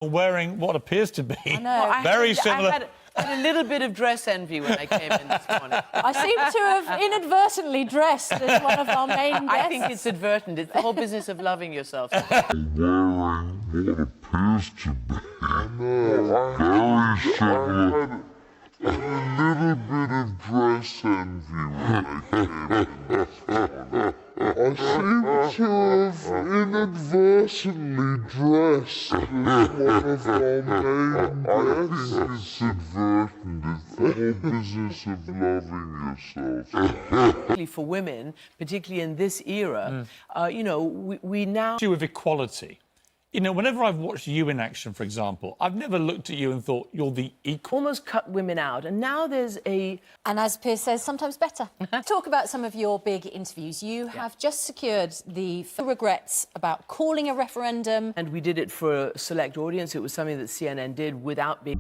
wearing what appears to be Well, very similar. I had a little bit of dress envy when I came in this morning. I seem to have inadvertently dressed as one of our main guests. I think it's advertent. It's the whole business of loving yourself. Wearing what appears to be very similar. A little bit of dress envy when I came in this morning. I seem to have inadvertently dressed as one of our main guests. I think it's advertent. It's the whole business of loving yourself. For women, particularly in this era, you know, we now... issue of equality. You know, whenever I've watched you in action, for example, I've never looked at you and thought you're the equal. almost cut women out, and now there's a... And as Piers says, sometimes better. Talk about some of your big interviews. You have just secured the regrets about calling a referendum. And we did it for a select audience. It was something that CNN did without being...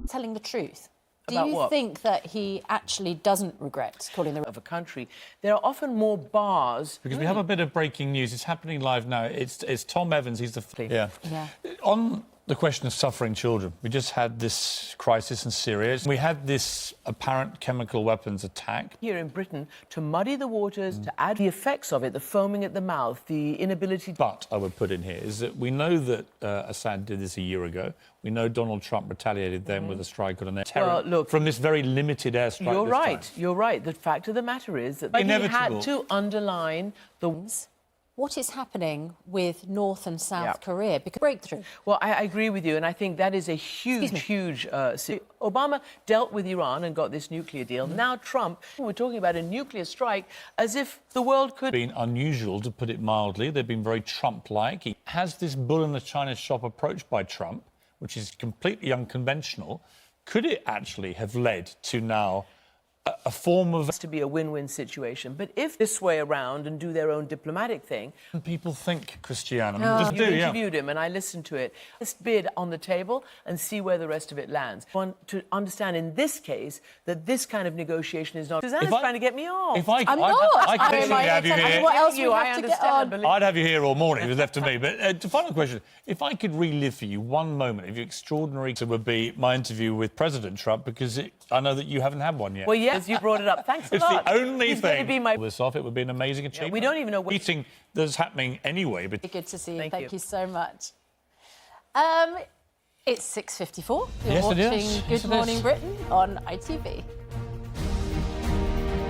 Telling the truth. About Do you what? think that he actually doesn't regret calling the... of a country, there are often more bars... Because we have a bit of breaking news. It's happening live now. It's Tom Evans. He's the... Yeah. On the question of suffering children, we just had this crisis in Syria. We had this apparent chemical weapons attack. Here in Britain, to muddy the waters, to add the effects of it, the foaming at the mouth, the inability... But I would put in here is that we know that Assad did this a year ago. We know Donald Trump retaliated then with a strike on a terror Well, look, from this very limited airstrike. You're this right, time. you're right. The fact of the matter is that he Inevitable. had to underline the... What is happening with North and South Korea? Because breakthrough. Well, I agree with you, and I think that is a huge... Obama dealt with Iran and got this nuclear deal. Now Trump, we're talking about a nuclear strike as if the world could... Been unusual, to put it mildly. They've been very Trump-like. He has this bull in the China shop approach by Trump, which is completely unconventional. Could it actually have led to now a form of... to be a win-win situation. But if this way around and do their own diplomatic thing... People think, Christiane. You interviewed him and I listened to it. Let's bid on the table and see where the rest of it lands. I want to understand in this case that this kind of negotiation is not... Susanna's trying to get me off. I'm not. I could literally have you here. What else we have to get on? I'd have you here all morning if it was left to me. But the final question, if I could relive for you one moment of your extraordinary... It would be my interview with President Trump, because I know that you haven't had one yet. Well, yes, you brought it up. Thanks a It's lot. the only He's thing... going to be my... this off, it would be an amazing achievement. we don't even know what... Meeting that's happening anyway. But... Good to see you. Thank you so much. It's 6:54. You're Yes, it is. watching Good Morning Britain on ITV.